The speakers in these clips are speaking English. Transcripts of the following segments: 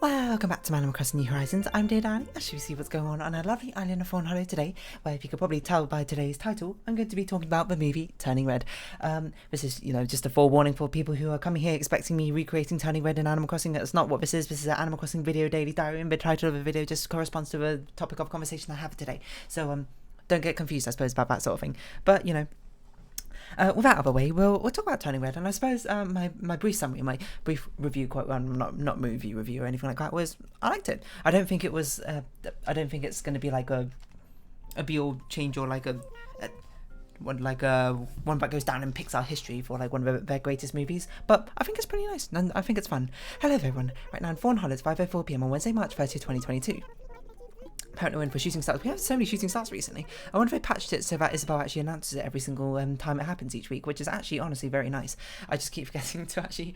Welcome back to Animal Crossing New Horizons. I'm dear Danny, as you see what's going on a lovely island of Fawnhollow today, where if you could probably tell by today's title, I'm going to be talking about the movie Turning Red. This is, just a forewarning for people who are coming here expecting me recreating Turning Red in Animal Crossing. That's not what this is. This is an Animal Crossing video daily diary, and the title of the video just corresponds to the topic of conversation I have today. So, don't get confused, I suppose, about that sort of thing. But, with that out of the way, we'll talk about Turning Red, and I suppose my brief summary, my brief review, quite well, not movie review or anything like that, was I liked it. I don't think it was. I don't think it's going to be like a be all change or like a one that goes down in Pixar history for like one of their greatest movies. But I think it's pretty nice, and I think it's fun. Hello everyone. Right now in Fawnhollow, it's 5:04 PM on Wednesday, March 30th, 2022. Apparently we're in for shooting stars. We have so many shooting stars recently. I wonder if they patched it so that Isabel actually announces it every single time it happens each week, which is actually honestly very nice. I just keep forgetting to actually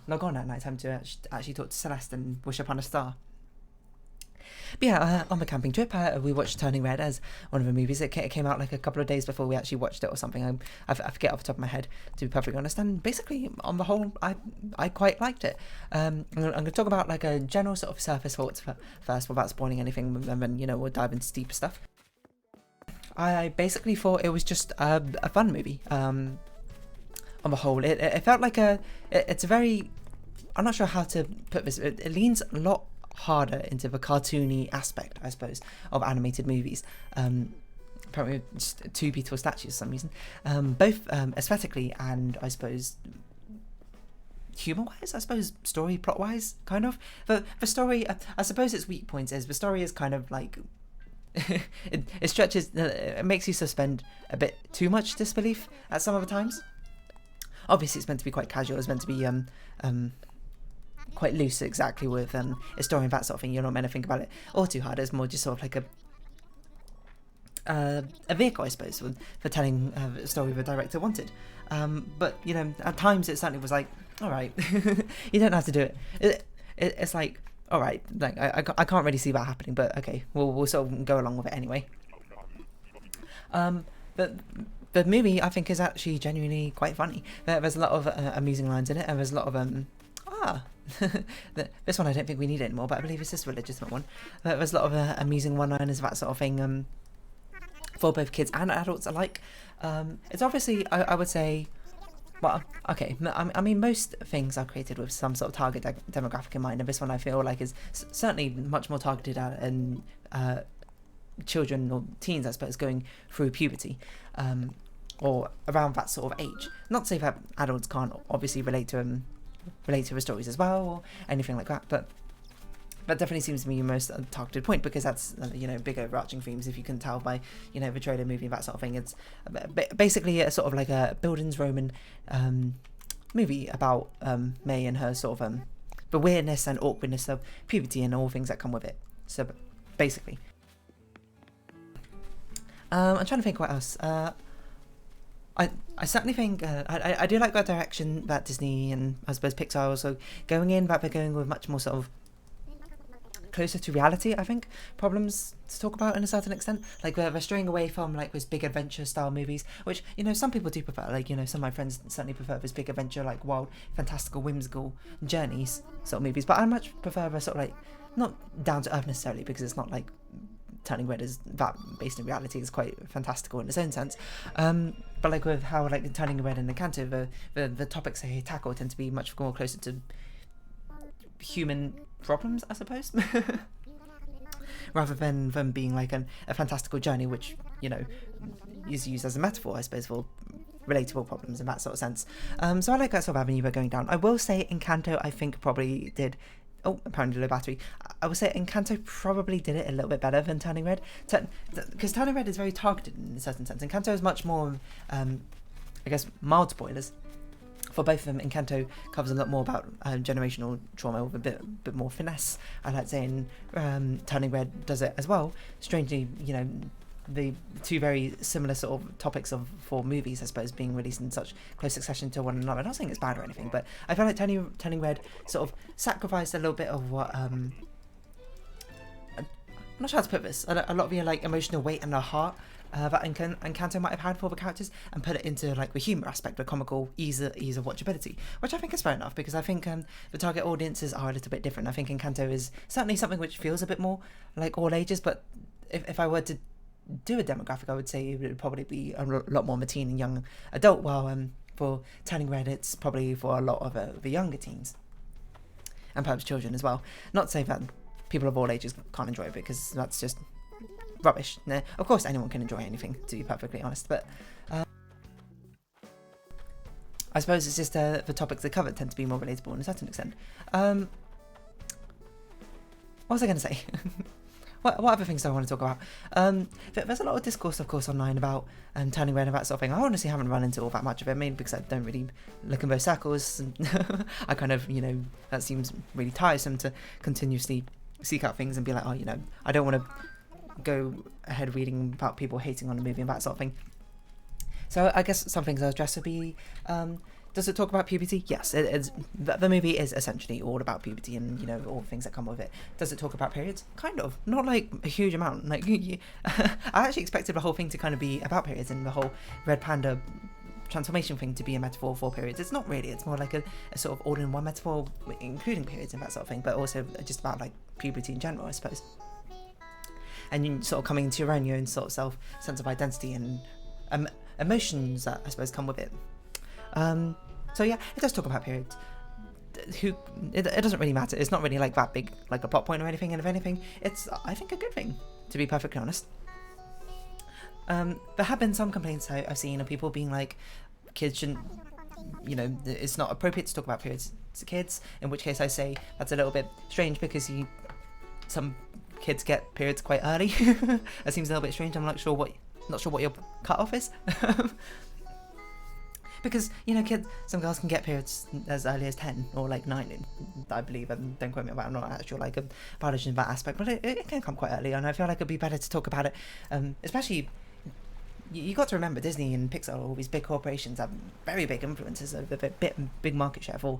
log on at night time to actually talk to Celeste and wish upon a star. But yeah, on the camping trip, we watched Turning Red as one of the movies. It came out like a couple of days before we actually watched it or something. I forget off the top of my head, to be perfectly honest. And basically, on the whole, I quite liked it. I'm going to talk about like a general sort of surface thoughts first, without spoiling anything, and then we'll dive into deeper stuff. I basically thought it was just a fun movie. On the whole, it felt like it's a very, I'm not sure how to put this. It leans a lot harder into the cartoony aspect, I suppose, of animated movies. Apparently just two beautiful statues for some reason, both aesthetically and I suppose humor-wise, I suppose story plot-wise, kind of. The story, I suppose its weak point is the story is kind of like it stretches, it makes you suspend a bit too much disbelief at some of the times. Obviously it's meant to be quite casual, it's meant to be quite loose exactly with a story and that sort of thing. You're not meant to think about it all too hard. It's more just sort of like a vehicle, I suppose, for telling a story the director wanted. But at times it certainly was like, all right, you don't have to do it. It's like, all right, like I can't really see that happening, but okay, we'll sort of go along with it anyway. But the movie, I think, is actually genuinely quite funny. There's a lot of amusing lines in it, and there's a lot of this one I don't think we need anymore, but I believe it's just a legitimate one. There's a lot of amusing one-liners, that sort of thing, for both kids and adults alike. It's obviously, I would say, well, okay, I mean, most things are created with some sort of target demographic in mind, and this one I feel like is certainly much more targeted at children or teens, I suppose, going through puberty, or around that sort of age. Not to say that adults can't obviously relate to the stories as well or anything like that, but that definitely seems to be your most targeted point, because that's big overarching themes, if you can tell by the trailer, movie, that sort of thing. It's basically a sort of like a Bildungsroman movie about May and her sort of the weirdness and awkwardness of puberty and all things that come with it. So basically, I'm trying to think what else. I certainly think I do like that direction that Disney and I suppose Pixar are also going in, that they're going with much more sort of closer to reality, I think, problems to talk about in a certain extent. Like they're straying away from like those big adventure style movies, which some people do prefer. Like some of my friends certainly prefer those big adventure, like wild, fantastical, whimsical journeys sort of movies. But I much prefer the sort of like not down to earth necessarily, because it's not like Turning Red is that based in reality. Is quite fantastical in its own sense, but like with how like Turning Red and Encanto, the topics they tackle tend to be much more closer to human problems, I suppose, rather than them being like a fantastical journey, which is used as a metaphor, I suppose, for relatable problems in that sort of sense. So I like that sort of avenue we're going down. I will say Encanto, I think, probably did. Oh, apparently low battery. I would say Encanto probably did it a little bit better than Turning Red, because Turning Red is very targeted in a certain sense. Encanto is much more, I guess, mild spoilers for both of them. Encanto covers a lot more about generational trauma with a bit more finesse, I like saying. Turning Red does it as well. Strangely, the two very similar sort of topics for movies, I suppose, being released in such close succession to one another. I'm not saying it's bad or anything, but I feel like Turning Red sort of sacrificed a little bit of what I'm not sure how to put this. A lot of your like emotional weight and the heart that Encanto might have had for the characters, and put it into like the humour aspect, the comical ease of watchability, which I think is fair enough, because I think the target audiences are a little bit different. I think Encanto is certainly something which feels a bit more like all ages, but if I were to do a demographic, I would say it would probably be a lot more of a teen and young adult, while for Turning Red it's probably for a lot of the younger teens, and perhaps children as well. Not to say that people of all ages can't enjoy it, because that's just rubbish. No, of course anyone can enjoy anything, to be perfectly honest, but I suppose it's just the topics they cover tend to be more relatable in a certain extent. What was I going to say? What other things do I want to talk about? There's a lot of discourse, of course, online about Turning Red and that sort of thing. I honestly haven't run into all that much of it, mainly because I don't really look in those circles. And I kind of, that seems really tiresome to continuously seek out things and be like, oh, I don't want to go ahead reading about people hating on a movie and that sort of thing. So I guess some things I'll address would be, does it talk about puberty? Yes, the movie is essentially all about puberty and, all the things that come with it. Does it talk about periods? Kind of. Not like a huge amount. Like, I actually expected the whole thing to kind of be about periods, and the whole Red Panda transformation thing to be a metaphor for periods. It's not really. It's more like a sort of all-in-one metaphor, including periods and that sort of thing, but also just about, like, puberty in general, I suppose. And you sort of coming into your own sort of sense of identity and emotions that I suppose come with it. So yeah, it does talk about periods. It doesn't really matter. It's not really like that big, like a plot point or anything. And if anything, it's, I think, a good thing, to be perfectly honest. There have been some complaints I've seen of people being like, kids shouldn't, it's not appropriate to talk about periods to kids. In which case I say that's a little bit strange, because some kids get periods quite early. That seems a little bit strange. I'm not sure what your cutoff is. Because, kids, some girls can get periods as early as 10 or like 9, I believe, and don't quote me about it, I'm not actually like a biologist in that aspect, but it can come quite early, and I feel like it'd be better to talk about it, especially, you got to remember, Disney and Pixar, all these big corporations have very big influences over the big market share for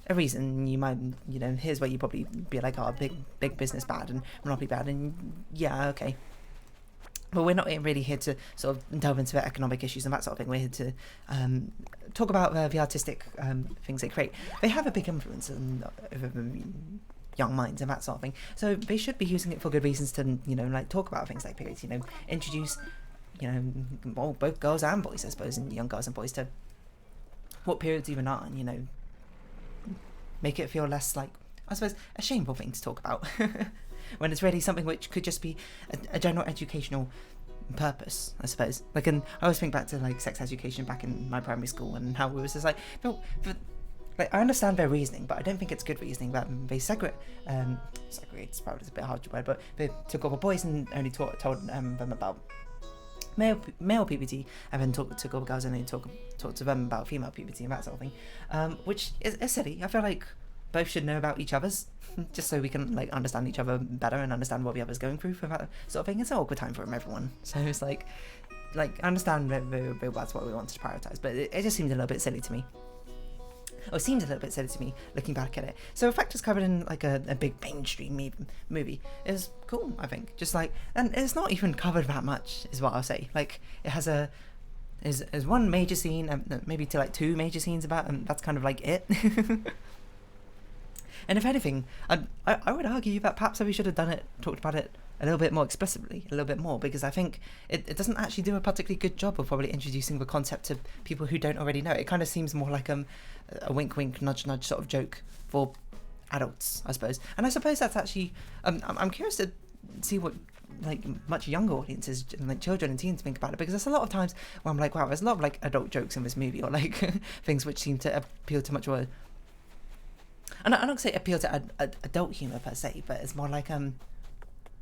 a reason. You might, here's where you probably be like, oh, big business bad and monopoly bad, and yeah, okay. But we're not really here to sort of delve into the economic issues and that sort of thing. We're here to talk about the artistic things they create. They have a big influence over young minds and that sort of thing. So they should be using it for good reasons to, like talk about things like periods, introduce, both girls and boys, I suppose, and young girls and boys to what periods even are, and, make it feel less like, I suppose, a shameful thing to talk about. When it's really something which could just be a general educational purpose, I suppose. Like, and I always think back to like sex education back in my primary school, and how it was just like, like, I understand their reasoning, but I don't think it's good reasoning that they segregate's probably a bit hard to word, but they took over boys and only told them about male puberty, and then took over girls and only talked to them about female puberty and that sort of thing, which is silly. I feel like both should know about each other's, just so we can like understand each other better and understand what the other's going through for that sort of thing. It's an awkward time for everyone, so it's like I understand that's what we wanted to prioritize, but it just seemed a little bit silly to me. Or it seemed a little bit silly to me looking back at it. So the fact it's covered in like a big mainstream movie is cool, I think. Just like, and it's not even covered that much, is what I'll say. Like, it has is one major scene, maybe to like 2 major scenes about, and that's kind of like it. And if anything, I would argue that perhaps we should have talked about it a little bit more explicitly, a little bit more, because I think it doesn't actually do a particularly good job of probably introducing the concept to people who don't already know. It kind of seems more like a wink wink, nudge nudge sort of joke for adults, I suppose. And I suppose that's actually, I'm curious to see what like much younger audiences, like children and teens, think about it, because there's a lot of times where I'm like, wow, there's a lot of like adult jokes in this movie, or like things which seem to appeal to much more, and I don't say appeal to adult humour per se, but it's more like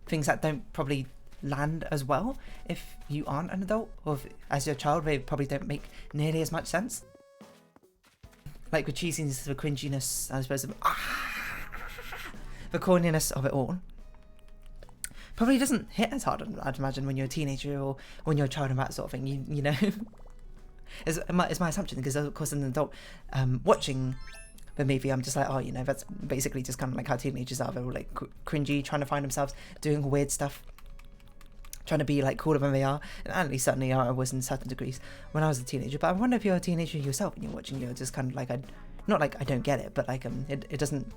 things that don't probably land as well if you aren't an adult, or as your child, they probably don't make nearly as much sense. Like the cheesiness, the cringiness, I suppose, the corniness of it all probably doesn't hit as hard, I'd imagine, when you're a teenager or when you're a child and that sort of thing. You know, it's my assumption, because of course as an adult watching the movie, I'm just like, oh, that's basically just kind of like how teenagers are. They're all like cringy, trying to find themselves, doing weird stuff, trying to be like cooler than they are, and at least certainly I was in certain degrees when I was a teenager. But I wonder if you're a teenager yourself when you're watching, you're just kind of like, not like I don't get it, but like it doesn't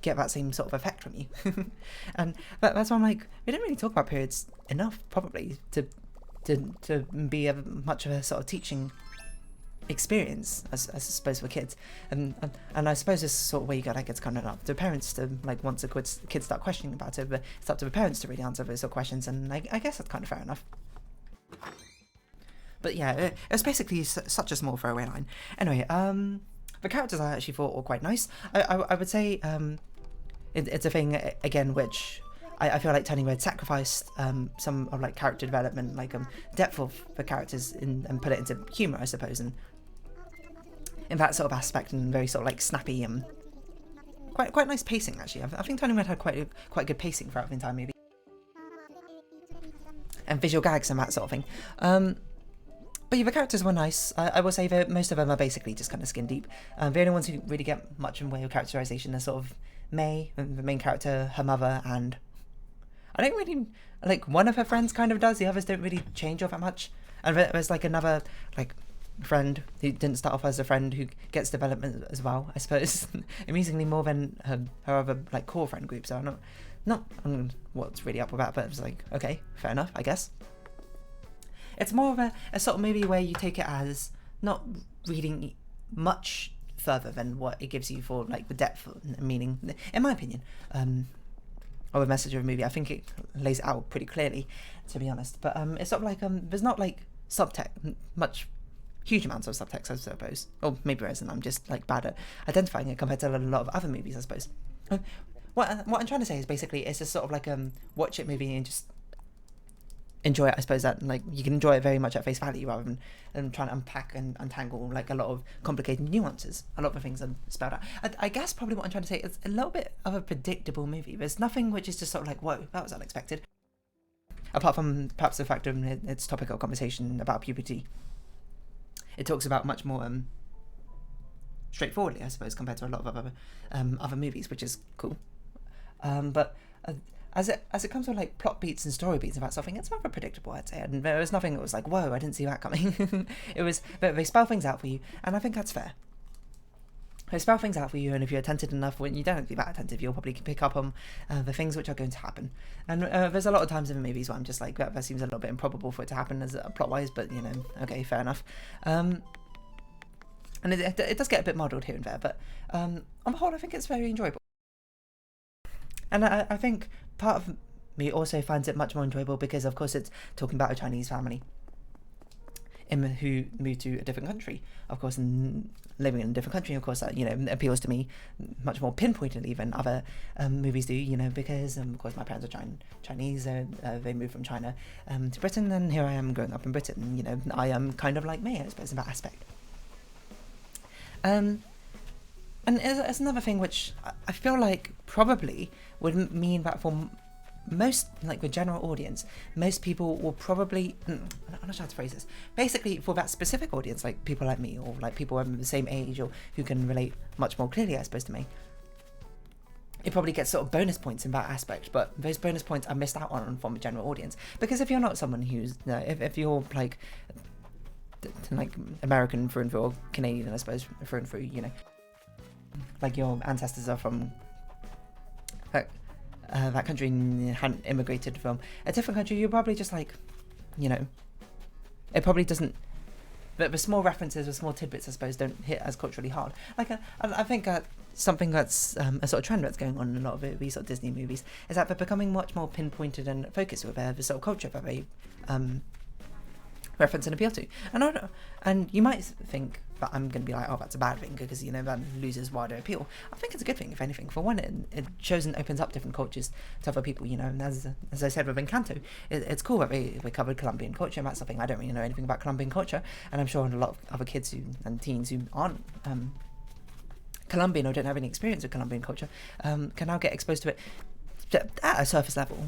get that same sort of effect from you. And that's why I'm like, we don't really talk about periods enough, probably, to be much of a sort of teaching experience, I suppose, for kids. And I suppose this is sort of where you go, like, it's kind of up to parents to, like, once the kids start questioning about it, but it's up to the parents to really answer those sort of questions, and I guess that's kind of fair enough. But yeah, it's basically such a small throwaway line. Anyway, the characters I actually thought were quite nice. I would say it's a thing, again, which I feel like Turning Red sacrificed some of like character development, like depth of the characters and put it into humour, I suppose, and in that sort of aspect, and very sort of like snappy and quite nice pacing actually. I think Turning Red had quite good pacing throughout the entire movie, and visual gags and that sort of thing. But yeah, the characters were nice. I will say that most of them are basically just kind of skin deep. The only ones who really get much in the way of characterization are sort of May, the main character, her mother, and I don't really, like, one of her friends kind of does, the others don't really change all that much. And there's like another, like, friend who didn't start off as a friend who gets development as well, I suppose. Amusingly more than her other, like, core friend group, so I'm not what's really up with that, but it's like, okay, fair enough, I guess. It's more of a sort of movie where you take it as not reading much further than what it gives you for, like, the depth and meaning, in my opinion, of a message of a movie. I think it lays it out pretty clearly, to be honest. But it's sort of like there's not like huge amounts of subtext, I suppose. Or maybe there isn't. I'm just like bad at identifying it compared to a lot of other movies, I suppose. What I'm trying to say is basically it's just sort of like watch it movie and just enjoy it. I suppose that, like, you can enjoy it very much at face value rather than trying to unpack and untangle like a lot of complicated nuances. A lot of the things are spelled out. I guess probably what I'm trying to say is a little bit of a predictable movie. There's nothing which is just sort of like, whoa, that was unexpected. Apart from perhaps the fact of its topic of conversation about puberty. It talks about much more straightforwardly, I suppose, compared to a lot of other movies, which is cool. But as it comes to like plot beats and story beats about something, it's rather predictable, I'd say. And there was nothing that was like, whoa, I didn't see that coming. They spell things out for you, and I think that's fair. They spell things out for you, and if you're attentive enough, when you don't have to be that attentive, you'll probably pick up on the things which are going to happen. And there's a lot of times in the movies where I'm just like, that seems a little bit improbable for it to happen as plot-wise, but, you know, okay, fair enough. And it does get a bit muddled here and there, but on the whole, I think it's very enjoyable. And I think part of me also finds it much more enjoyable because, of course, it's talking about a Chinese family who moved to a different country, of course, and living in a different country, of course, that, you know, appeals to me much more pinpointedly than other movies do, you know, because, of course, my parents are Chinese, they moved from China to Britain, and here I am growing up in Britain, you know, I am kind of like me, I suppose, in that aspect. And it's another thing which I feel like probably would mean that for most, like, the general audience, most people will probably, I'm not sure how to phrase this, basically for that specific audience, like people like me, or like people of the same age, or who can relate much more clearly, I suppose, to me, it probably gets sort of bonus points in that aspect, but those bonus points are missed out on from the general audience, because if you're not someone who's, if you're like American through and through, or Canadian, I suppose, through and through, you know, like your ancestors are from that country and hadn't immigrated from a different country, you're probably just like, you know, it probably doesn't, the small references or small tidbits, I suppose, don't hit as culturally hard. Like, I think something that's a sort of trend that's going on in a lot of these sort of Disney movies is that they're becoming much more pinpointed and focused with the sort of culture that they reference and appeal to. And you might think that I'm going to be like, oh, that's a bad thing, because, you know, that loses wider appeal. I think it's a good thing, if anything. For one, it shows and opens up different cultures to other people, you know, and as I said with Encanto, it's cool that we covered Colombian culture, and that's something I don't really know anything about Colombian culture, and I'm sure a lot of other kids and teens who aren't Colombian or don't have any experience with Colombian culture can now get exposed to it at a surface level.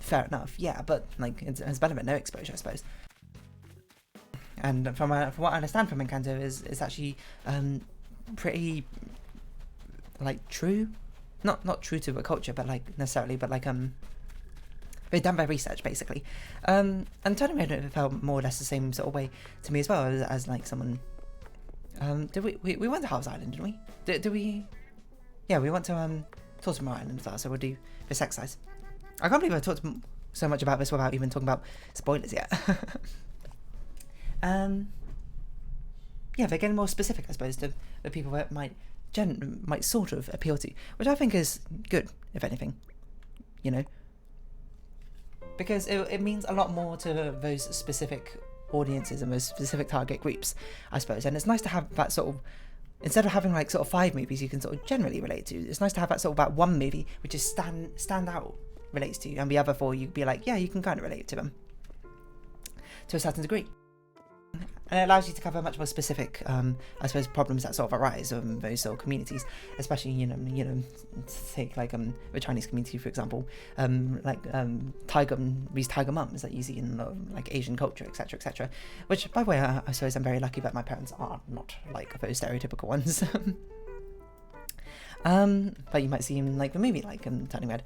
Fair enough, yeah, but like it's better than no exposure, I suppose. And from what I understand from Encanto is actually pretty like true, not true to the culture, but like necessarily, but like They've done their research, basically. And Turning Red felt more or less the same sort of way to me as well, as like someone... did we went to House Island, didn't we? Did we... Yeah, we went to Tortimer Island as well, so we'll do this exercise. I can't believe I talked so much about this without even talking about spoilers yet. Yeah, they're getting more specific, I suppose, to the people that might sort of appeal to, which I think is good, if anything, you know, because it means a lot more to those specific audiences and those specific target groups, I suppose. And it's nice to have that sort of, instead of having like sort of 5 movies you can sort of generally relate to, it's nice to have that sort of about 1 movie which is stand out relates to you, and the other 4 you'd be like, yeah, you can kind of relate to them to a certain degree. And it allows you to cover much more specific, I suppose, problems that sort of arise in those sort of communities, especially, you know, take like the Chinese community, for example, these tiger mums that you see in like Asian culture, etc., etc. Which, by the way, I suppose I'm very lucky that my parents are not like those stereotypical ones. But you might see in like the movie, like Turning Red.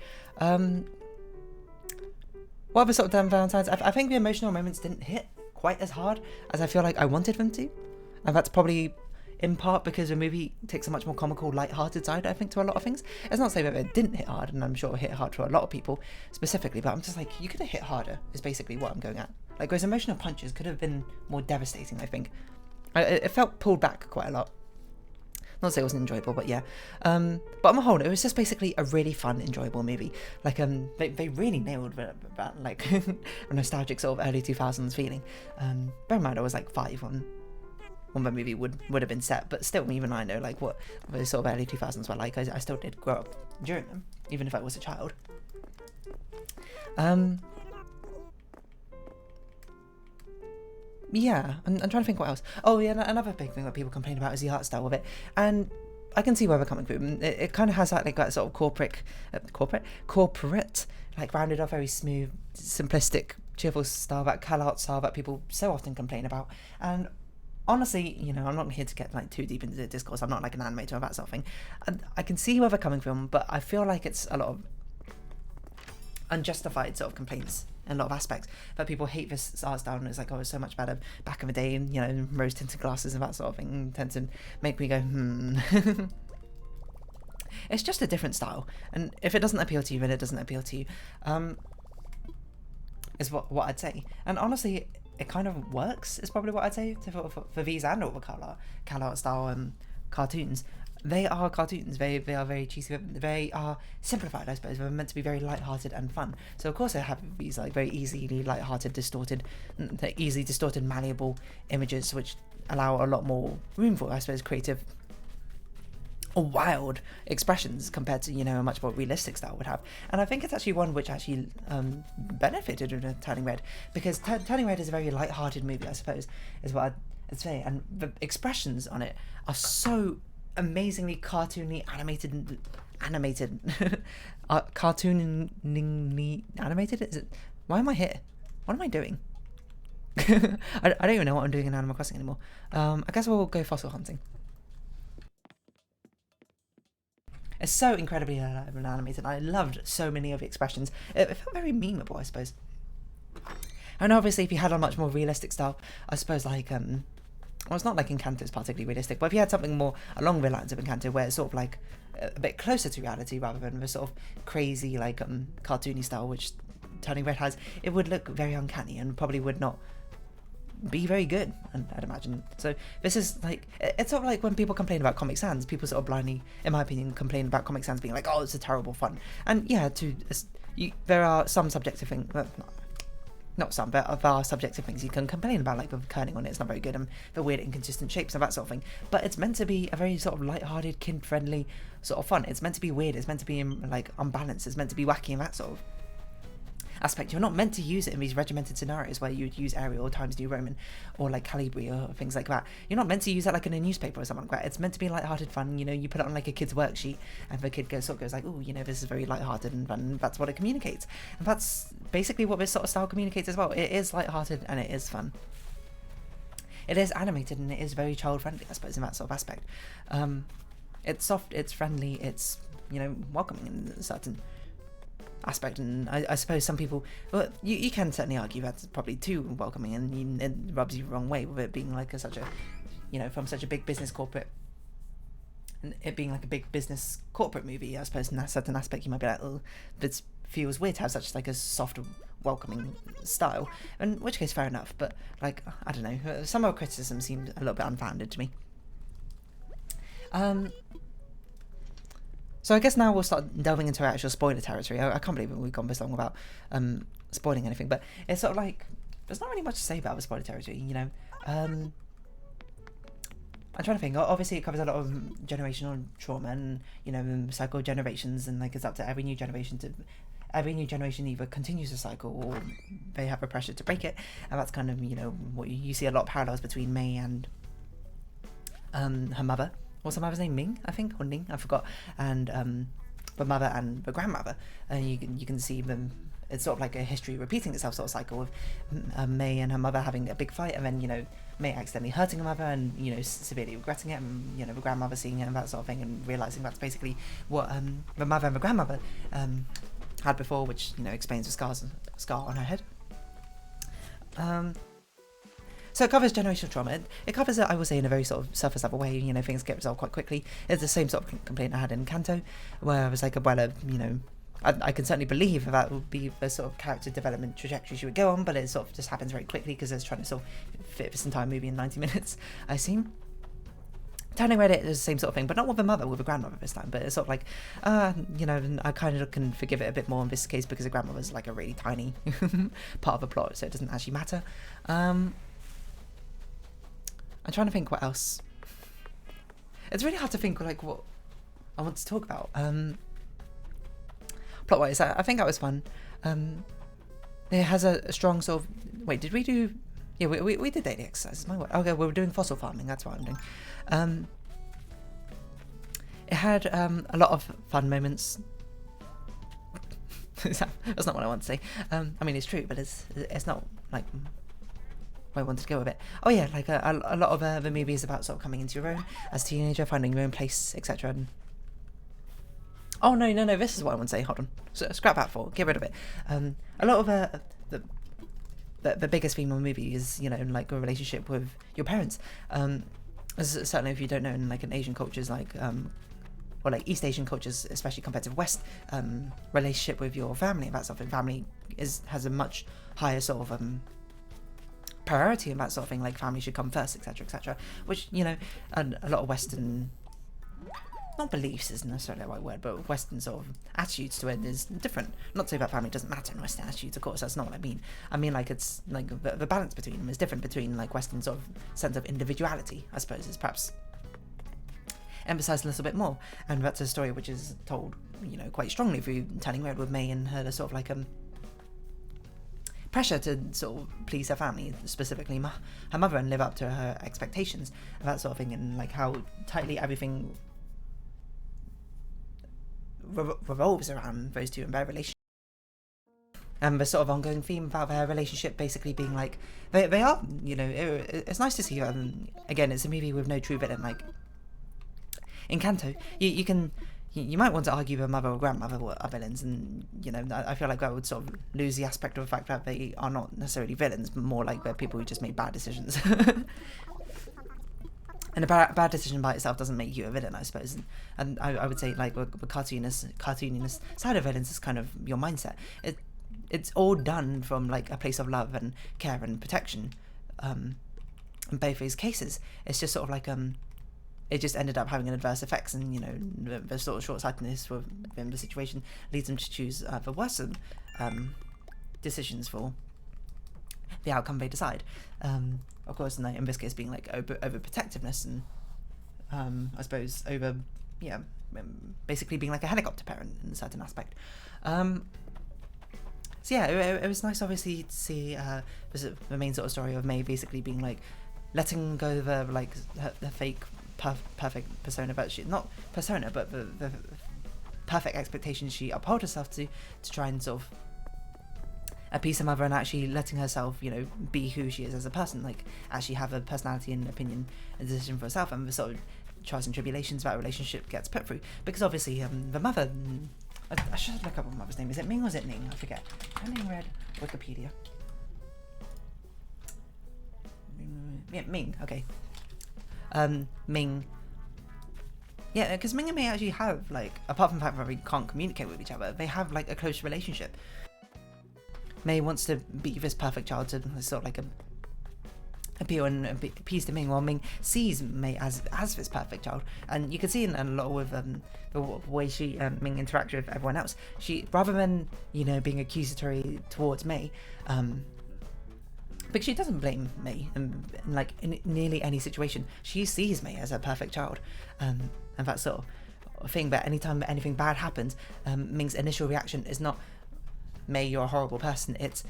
What other sort of damn Valentine's? I think the emotional moments didn't hit quite as hard as I feel like I wanted them to, and that's probably in part because the movie takes a much more comical, light-hearted side, I think, to a lot of things. It's not to say that it didn't hit hard, and I'm sure it hit hard for a lot of people specifically, but I'm just like, you could have hit harder, is basically what I'm going at. Like, those emotional punches could have been more devastating, I think. It felt pulled back quite a lot. Not to say it wasn't enjoyable, but yeah. But on the whole, it was just basically a really fun, enjoyable movie. Like, they really nailed that like, a nostalgic sort of early 2000s feeling. Bear in mind, I was like 5 when the movie would have been set, but still, even I know like what the sort of early 2000s were like. I still did grow up during them, even if I was a child. Yeah, I'm trying to think what else. Oh yeah, another big thing that people complain about is the art style of it, and I can see where we're coming from. It kind of has that like that sort of corporate, like rounded off, very smooth, simplistic, cheerful style, that art style that people so often complain about. And honestly, you know, I'm not here to get like too deep into the discourse. I'm not like an animator or that sort of thing. And I can see where they're coming from, but I feel like it's a lot of unjustified sort of complaints in a lot of aspects, that people hate this art style and it's like, oh, it's so much better back in the day, and you know, rose tinted glasses and that sort of thing tend to make me go It's just a different style, and if it doesn't appeal to you, then it doesn't appeal to you, is what I'd say. And honestly, it kind of works, is probably what I'd say for these and all the cal art style cartoons. They are cartoons. They are very cheesy. They are simplified, I suppose. They're meant to be very light-hearted and fun. So of course they have these like very easily light-hearted, easily distorted, malleable images, which allow a lot more room for, I suppose, creative or wild expressions compared to, you know, a much more realistic style would have. And I think it's actually one which actually benefited in Turning Red, because Turning Red is a very light-hearted movie, I suppose, is what I'd say. And the expressions on it are so amazingly cartoonly animated cartooningly animated. Is it? Why am I here? What am I doing? I don't even know what I'm doing in Animal Crossing anymore. I guess we'll go fossil hunting. It's so incredibly alive and animated. I loved so many of the expressions. It felt very memeable, I suppose. And obviously, if you had a much more realistic style, I suppose, like well, it's not like Encanto is particularly realistic, but if you had something more along the lines of Encanto, where it's sort of like a bit closer to reality rather than the sort of crazy, like cartoony style which Turning Red has, it would look very uncanny and probably would not be very good, I'd imagine. So this is like, it's sort of like when people complain about Comic Sans, people sort of blindly, in my opinion, complain about Comic Sans being like, oh, it's a terrible fun. And yeah, there are some subjective things, not some, but there are subjective things you can complain about, like the kerning on it, it's not very good, and the weird inconsistent shapes and that sort of thing. But it's meant to be a very sort of light-hearted, kid-friendly sort of fun. It's meant to be weird, it's meant to be like unbalanced, it's meant to be wacky in that sort of aspect. You're not meant to use it in these regimented scenarios where you'd use Ariel or Times New Roman or like Calibri or things like that. You're not meant to use that like in a newspaper or something like that. It's meant to be light-hearted fun. You know, you put it on like a kid's worksheet and the kid goes like, oh, you know, this is very light-hearted and fun. That's what it communicates. And that's basically what this sort of style communicates as well. It is light-hearted and it is fun. It is animated and it is very child-friendly, I suppose, in that sort of aspect. It's soft, it's friendly, it's, you know, welcoming in certain aspect, and I suppose some people, well, you can certainly argue that's probably too welcoming, and it rubs you the wrong way with it being like such a, from such a big business corporate, and it being like a big business corporate movie. I suppose in that certain aspect you might be like, oh, this feels weird to have such like a soft, welcoming style, in which case fair enough, but like, I don't know, some of the criticism seemed a little bit unfounded to me. So I guess now we'll start delving into actual spoiler territory. I can't believe we've gone this long without spoiling anything, but it's sort of like, there's not really much to say about the spoiler territory, I'm trying to think. Obviously it covers a lot of generational trauma and, cycle generations, and like it's up to every new generation either continues the cycle or they have a pressure to break it, and that's kind of, what you see a lot of parallels between May and her mother. What's her mother's name? Ming, I think, or Ning, I forgot. And the mother and the grandmother, and you can see them. It's sort of like a history repeating itself sort of cycle of May and her mother having a big fight, and then May accidentally hurting her mother and severely regretting it, and the grandmother seeing it and that sort of thing, and realizing that's basically what the mother and the grandmother had before, which explains the scar on her head. So it covers generational trauma. It covers it, I would say, in a very sort of surface level way. Things get resolved quite quickly. It's the same sort of complaint I had in Kanto, where I was like, Abuela, I can certainly believe that would be the sort of character development trajectory she would go on, but it sort of just happens very quickly because it's trying to sort of fit this entire movie in 90 minutes, I assume. Turning Red, it is the same sort of thing, but not with a mother, with a grandmother this time. But it's sort of like, I kind of can forgive it a bit more in this case because the grandmother's like a really tiny part of the plot, so it doesn't actually matter. I'm trying to think what else. It's really hard to think like what I want to talk about. Plot-wise, I think that was fun. It has a strong sort of... Wait, did we do... Yeah, we did daily exercises. My word. Okay, we were doing fossil farming. That's what I'm doing. It had a lot of fun moments. That's not what I want to say. I mean, it's true, but it's not like where I wanted to go with it. Oh yeah, like a lot of the movie is about sort of coming into your own as a teenager, finding your own place, etc. Oh no, this is what I want to say. Hold on, scrap that for. Get rid of it. A lot of the biggest theme of the movie is like a relationship with your parents. Certainly, if you don't know, in like in Asian cultures, like or like East Asian cultures, especially compared to West, relationship with your family, that sort of thing. Family has a much higher sort of priority and that sort of thing. Like family should come first, etc., etc. Which a lot of Western, not beliefs isn't necessarily the right word, but Western sort of attitudes to it is different. Not to say that family doesn't matter in Western attitudes, of course, that's not what I mean. I mean like it's like the balance between them is different between like Western sort of sense of individuality, I suppose, is perhaps emphasised a little bit more. And that's a story which is told, quite strongly through Turning Red with May and her sort of like pressure to sort of please her family, specifically her mother, and live up to her expectations, and that sort of thing, and like how tightly everything revolves around those two and their relationship. And the sort of ongoing theme about their relationship basically being like, they are, it's nice to see, again, it's a movie with no true villain. Like, in Kanto, you might want to argue the mother or grandmother are villains, and, I feel like that would sort of lose the aspect of the fact that they are not necessarily villains, but more like they're people who just made bad decisions. And a bad decision by itself doesn't make you a villain, I suppose. And I would say, like, the cartooniness side of villains is kind of your mindset. It's all done from, like, a place of love and care and protection. In both these cases, it's just sort of like, it just ended up having an adverse effects, and, the sort of short-sightedness within the situation leads them to choose the worst decisions for the outcome they decide. Of course, in this case being like overprotectiveness and I suppose basically being like a helicopter parent in a certain aspect. So yeah, it was nice obviously to see the main sort of story of May basically being like letting go the like the fake perfect persona, but not persona, but the perfect expectations she upheld herself to try and sort of appease her mother, and actually letting herself, be who she is as a person, like actually have a personality and opinion and decision for herself, and the sort of trials and tribulations that a relationship gets put through. Because obviously, the mother, I should look up what mother's name. Is it Ming or is it Ning? I forget. Turning Red Wikipedia. Yeah, Ming. Okay. Ming. Yeah, because Ming and Mei actually have, like, apart from the fact that they can't communicate with each other, they have like a close relationship. Mei wants to be this perfect child to sort of like appeal and appease to Ming, while Ming sees Mei as this perfect child. And you can see in a lot with the way she Ming interacts with everyone else. She, rather than, you know, being accusatory towards Mei, because she doesn't blame Mei in nearly any situation. She sees Mei as a perfect child, and that sort of thing. But anytime anything bad happens, Ming's initial reaction is not, Mei, you're a horrible person. It's,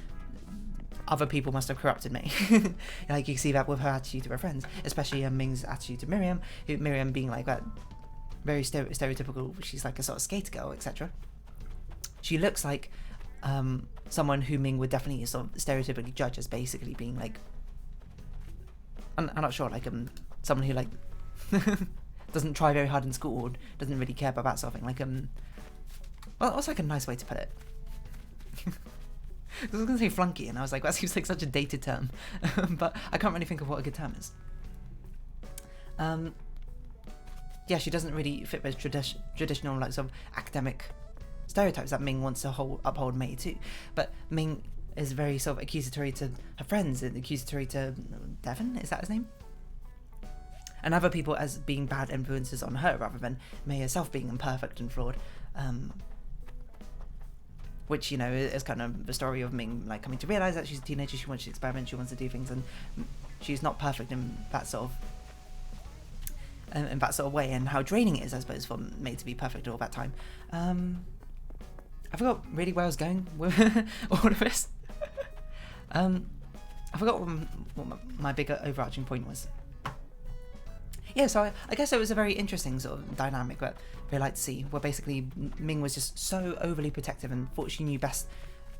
other people must have corrupted Mei. Like, you can see that with her attitude to her friends, especially Ming's attitude to Miriam, Miriam being like that very stereotypical, she's like a sort of skater girl, etc. She looks like someone who Ming would definitely sort of stereotypically judge as basically being like, I'm not sure, like someone who like doesn't try very hard in school, or doesn't really care about that sort of thing. Like well, what's like a nice way to put it? I was gonna say flunky, and I was like, that seems like such a dated term, but I can't really think of what a good term is. Yeah, she doesn't really fit those traditional like sort of academic stereotypes that Ming wants to uphold Mei too. But Ming is very sort of accusatory to her friends, and accusatory to Devon, is that his name? And other people as being bad influences on her, rather than Mei herself being imperfect and flawed. Which, you know, is kind of the story of Ming, like, coming to realise that she's a teenager, she wants to experiment, she wants to do things, and she's not perfect in that sort of way, and how draining it is, I suppose, for Mei to be perfect all that time. I forgot really where I was going with all of this. I forgot what my bigger overarching point was. Yeah, so I guess it was a very interesting sort of dynamic that they like to see, where basically Ming was just so overly protective and thought she knew best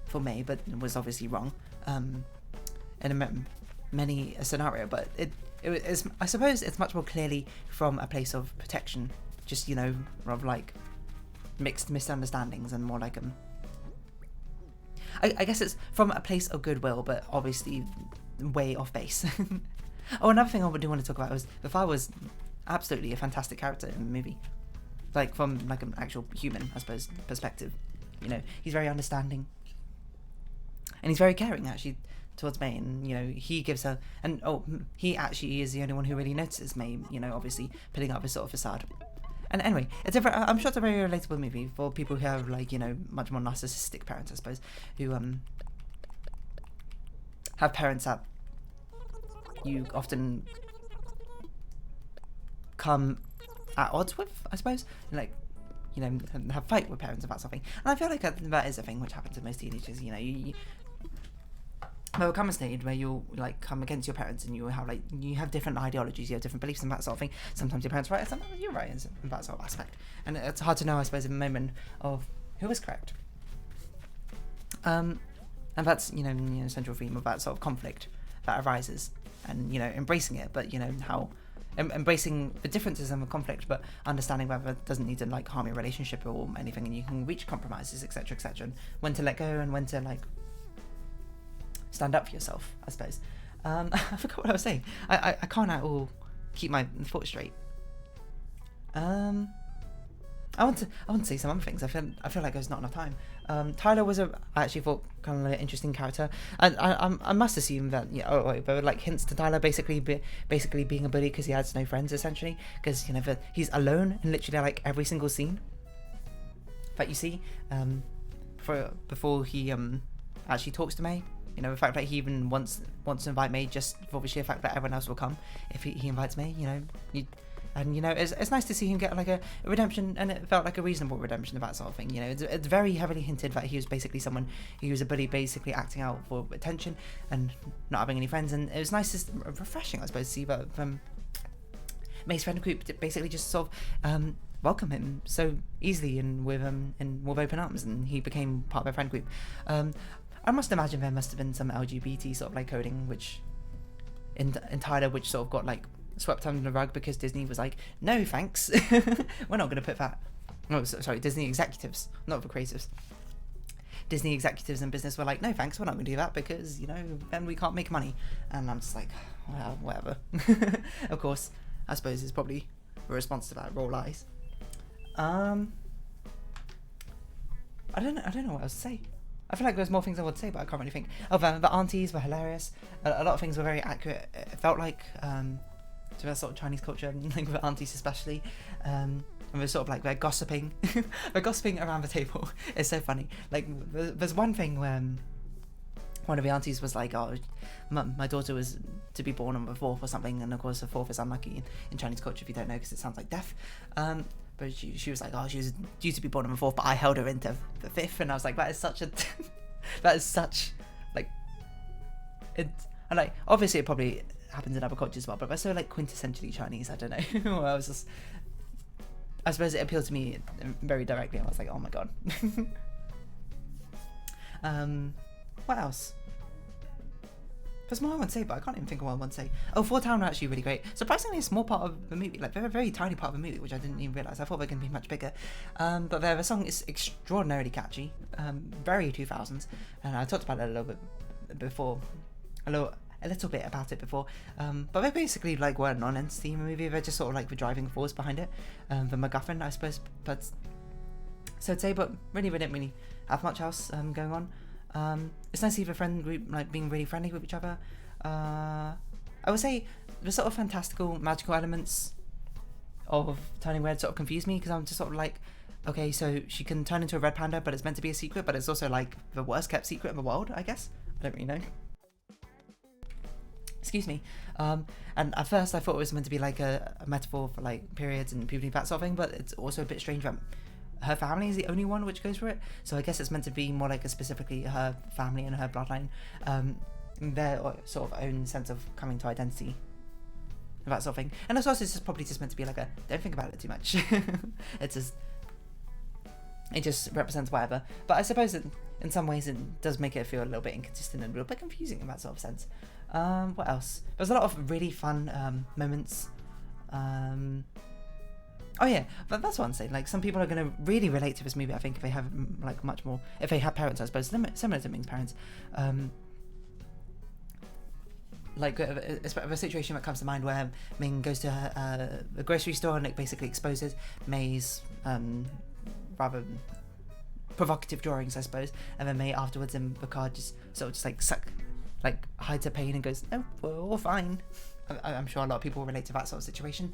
for Mei, but was obviously wrong in many a scenario. But it is, I suppose, it's much more clearly from a place of protection, just, you know, rather like mixed misunderstandings, and more like I guess it's from a place of goodwill, but obviously way off base. Oh, another thing I do want to talk about was the father was absolutely a fantastic character in the movie. Like, from like an actual human, I suppose, perspective. You know, he's very understanding. And he's very caring, actually, towards Mei. And, you know, he gives her... And, he actually is the only one who really notices Mei, you know, obviously putting up a sort of facade. And anyway, I'm sure it's a very relatable movie for people who have, like, you know, much more narcissistic parents, I suppose, who have parents that you often come at odds with, I suppose, and, like, you know, have fight with parents about something. And I feel like that is a thing which happens to most teenagers. You know, there will come a stage where you'll like come against your parents, and you have different ideologies, you have different beliefs and that sort of thing. Sometimes your parents are right, sometimes you're right in that sort of aspect. And it's hard to know, I suppose, in a moment of who is correct. And that's, you know, central theme of that sort of conflict that arises. And, you know, embracing it, but, you know, how embracing the differences and the conflict, but understanding whether it doesn't need to like harm your relationship or anything, and you can reach compromises, etc., etc., and when to let go and when to like stand up for yourself, I suppose. I forgot what I was saying. I can't at all keep my thoughts straight. I want to say some other things. I feel like there's not enough time. Tyler was I actually thought kind of an interesting character. I must assume that there were like hints to Tyler basically being a bully because he has no friends, essentially, because, you know, he's alone in literally like every single scene that you see before he actually talks to Mei. You know, the fact that he even wants to invite Mei just for the sheer fact that everyone else will come if he invites Mei. You know, and, you know, it's nice to see him get like a redemption, and it felt like a reasonable redemption of that sort of thing. You know, it's very heavily hinted that he was basically someone who was a bully, basically acting out for attention and not having any friends. And it was nice, refreshing, I suppose, to see that Mei's friend group basically just sort of welcome him so easily and with open arms, and he became part of their friend group. I must imagine there must have been some LGBT sort of like coding, which in Tyler, which sort of got like swept under the rug because Disney was like, no thanks, we're not going to put that No, sorry, Disney executives, not the creatives. Disney executives in business were like, no thanks, we're not going to do that because, you know, then we can't make money. And I'm just like, well, whatever. Of course, I suppose it's probably a response to that, roll eyes. I don't know what else to say. I feel like there's more things I would say, but I can't really think. Oh, the aunties were hilarious. A lot of things were very accurate. It felt like to that sort of Chinese culture, like the aunties especially. And we're sort of like, they're gossiping. They're gossiping around the table. It's so funny. Like, there's one thing where one of the aunties was like, oh, my daughter was to be born on the 4th or something, and of course the 4th is unlucky in Chinese culture, if you don't know, because it sounds like death. But she was like, oh, she was due to be born on the 4th, but I held her into the 5th, and I was like, that is such a, that is such, like, it, and like, obviously it probably happens in other cultures as well, but that's so like quintessentially Chinese, I don't know. I was just, I suppose it appealed to me very directly, and I was like, oh my god. What else? There's more I want to say, but I can't even think of what I want to say. Oh, Four Town were actually really great. Surprisingly, a small part of the movie, like very, very tiny part of the movie, which I didn't even realise. I thought they were going to be much bigger. But the song is extraordinarily catchy, very 2000s, and I talked about it a little bit before, a little bit about it before. But they basically like were a non-entity in the movie. They're just sort of like the driving force behind it, the MacGuffin, I suppose. But so I'd say, but really, we didn't really have much else going on. It's nice to see the friend group like being really friendly with each other. I would say the sort of fantastical, magical elements of Turning Red sort of confuse me, because I'm just sort of like, okay, so she can turn into a red panda, but it's meant to be a secret, but it's also like the worst kept secret in the world, I guess. I don't really know. Excuse me. And at first I thought it was meant to be like a metaphor for like periods and puberty, that sort of thing, but it's also a bit strange that her family is the only one which goes for it, so I guess it's meant to be more like specifically her family and her bloodline, their sort of own sense of coming to identity, that sort of thing. And also it's just probably just meant to be like a, don't think about it too much. It just represents whatever, but I suppose in some ways it does make it feel a little bit inconsistent and a little bit confusing in that sort of sense. What else? There's a lot of really fun moments. Oh yeah, but that's what I'm saying. Like, some people are going to really relate to this movie, I think, if they have like much more, if they have parents, I suppose, similar to Ming's parents. Like the situation that comes to mind where Ming goes to a grocery store and it basically exposes May's rather provocative drawings, I suppose, and then May afterwards in the car just sort of just like hides her pain and goes, no, we're all fine. I'm sure a lot of people relate to that sort of situation.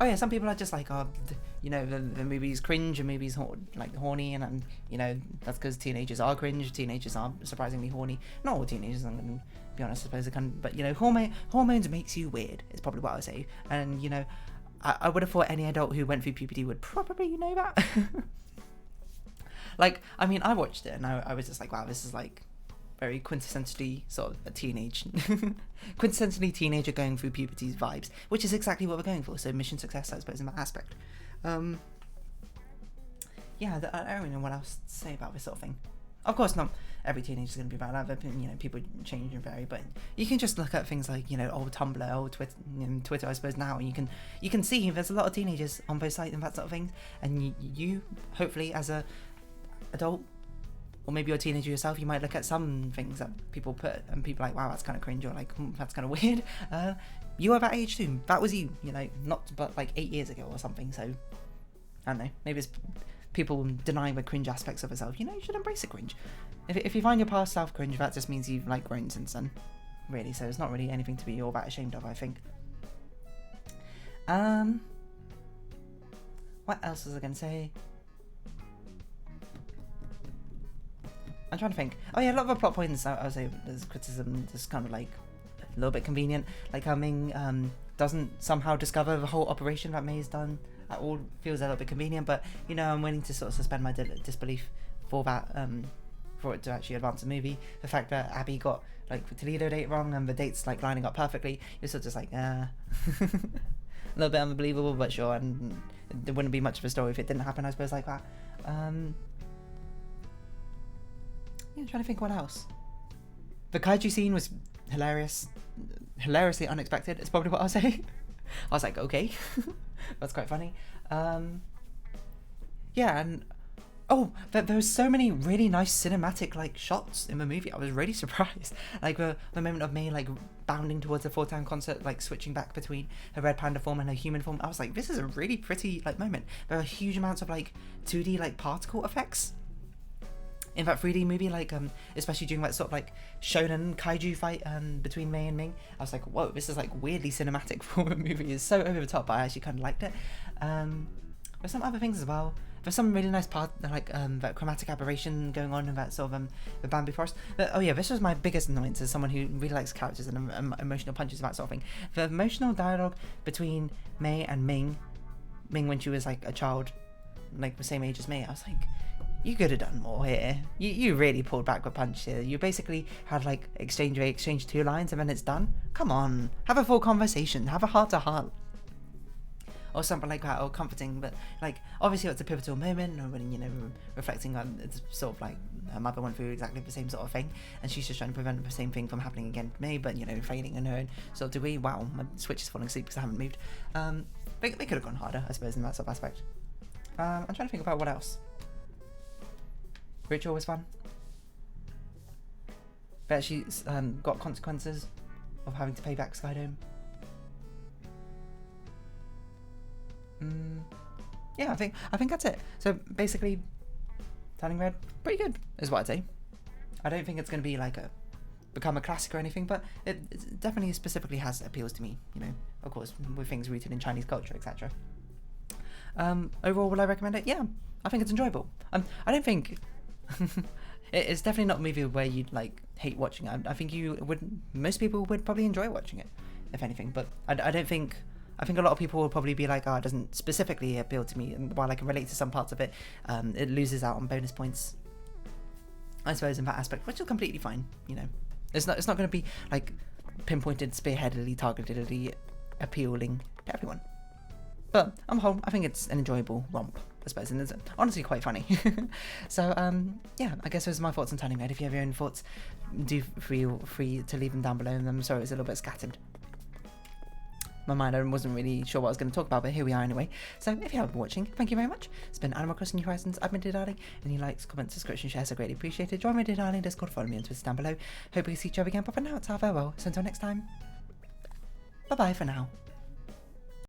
Oh yeah, some people are just like, oh, you know, the movie's cringe, and movie's like horny, and you know, that's because teenagers are cringe, teenagers are surprisingly horny. Not all teenagers, I'm going to be honest, I suppose they can, but you know, hormones makes you weird, is probably what I would say. And you know, I would have thought any adult who went through puberty would probably know that. Like, I mean, I watched it and I was just like, wow, this is like very quintessentially sort of a quintessentially teenager going through puberty's vibes, which is exactly what we're going for. So mission success, I suppose, in that aspect. Yeah, I don't really know what else to say about this sort of thing. Of course, not every teenager is going to be bad. You know, people change and vary, but you can just look at things like, you know, old Tumblr, old Twitter, I suppose now, and you can see there's a lot of teenagers on both sides and that sort of thing. And you hopefully, as a adult, or maybe you're a teenager yourself, you might look at some things that people put and people are like, wow, that's kind of cringe, or like, that's kind of weird. You were that age too. That was you, you know, not but like 8 years ago or something. So I don't know, maybe it's people denying the cringe aspects of yourself. You know, you should embrace the cringe. If you find your past self cringe, that just means you've like grown since then, really. So it's not really anything to be all that ashamed of, I think. What else was I gonna say? I'm trying to think. Oh yeah, a lot of the plot points, I would say there's criticism, just kind of like a little bit convenient. Like how Ming doesn't somehow discover the whole operation that May's done. That all feels a little bit convenient, but you know, I'm willing to sort of suspend my disbelief for that, for it to actually advance the movie. The fact that Abby got like the Toledo date wrong and the dates like lining up perfectly, you're sort of just like, a little bit unbelievable, but sure. And there wouldn't be much of a story if it didn't happen, I suppose, like that. Yeah, I'm trying to think what else. The kaiju scene was hilariously unexpected. It's probably what I'll say. I was like, okay, that's quite funny. yeah, and oh, there was so many really nice cinematic like shots in the movie. I was really surprised. Like the moment of May like bounding towards a 4-time concert, like switching back between her red panda form and her human form. I was like, this is a really pretty like moment. There are huge amounts of like 2D like particle effects in that 3D movie, like especially during that sort of like shonen kaiju fight between Mei and Ming. I was like, whoa, this is like weirdly cinematic for a movie. It's so over the top, but I actually kind of liked it. There's some other things as well. There's some really nice part, like that chromatic aberration going on in that sort of the bamboo forest. But, oh yeah, this was my biggest annoyance as someone who really likes characters and emotional punches, that sort of thing. The emotional dialogue between Mei and Ming when she was like a child, like the same age as me, I was like, you could have done more here. You really pulled back a punch here. You basically had like exchange 2 lines and then it's done. Come on, have a full conversation, have a heart to heart. Or something like that, or comforting, but like obviously it's a pivotal moment, or when, you know, reflecting on it's sort of like her mother went through exactly the same sort of thing, and she's just trying to prevent the same thing from happening again to me, but you know, failing in her own sort of degree. Wow, my Switch is falling asleep because I haven't moved. They could have gone harder, I suppose, in that sort of aspect. I'm trying to think about what else. Ritual was fun. But she's got consequences of having to pay back Skydome. Yeah, I think that's it. So basically, Turning Red, pretty good, is what I'd say. I don't think it's going to be like become a classic or anything, but it definitely specifically has appeals to me. You know, of course, with things rooted in Chinese culture, etc. Overall, will I recommend it? Yeah, I think it's enjoyable. I don't think it's definitely not a movie where you'd like hate watching it. I think most people would probably enjoy watching it, if anything. But I don't think. I think a lot of people will probably be like, oh, it doesn't specifically appeal to me, and while I can relate to some parts of it, it loses out on bonus points, I suppose, in that aspect, which is completely fine. You know, it's not going to be like pinpointed, spearheadedly, targetedly appealing to everyone. But on the whole, I think it's an enjoyable romp, I suppose, and it's honestly quite funny. So yeah, I guess those are my thoughts on Turning Red. If you have your own thoughts, do feel free to leave them down below. And I'm sorry it was a little bit scattered. My mind, I wasn't really sure what I was going to talk about, but here we are anyway. So if you have been watching, thank you very much. It's been Animal Crossing New Horizons. I've been Darling. Any likes, comments, subscription, shares are greatly appreciated. Join me Darling Discord, follow me on Twitter down below. Hope we see each other again, but for now, it's our farewell. So until next time, bye bye for now.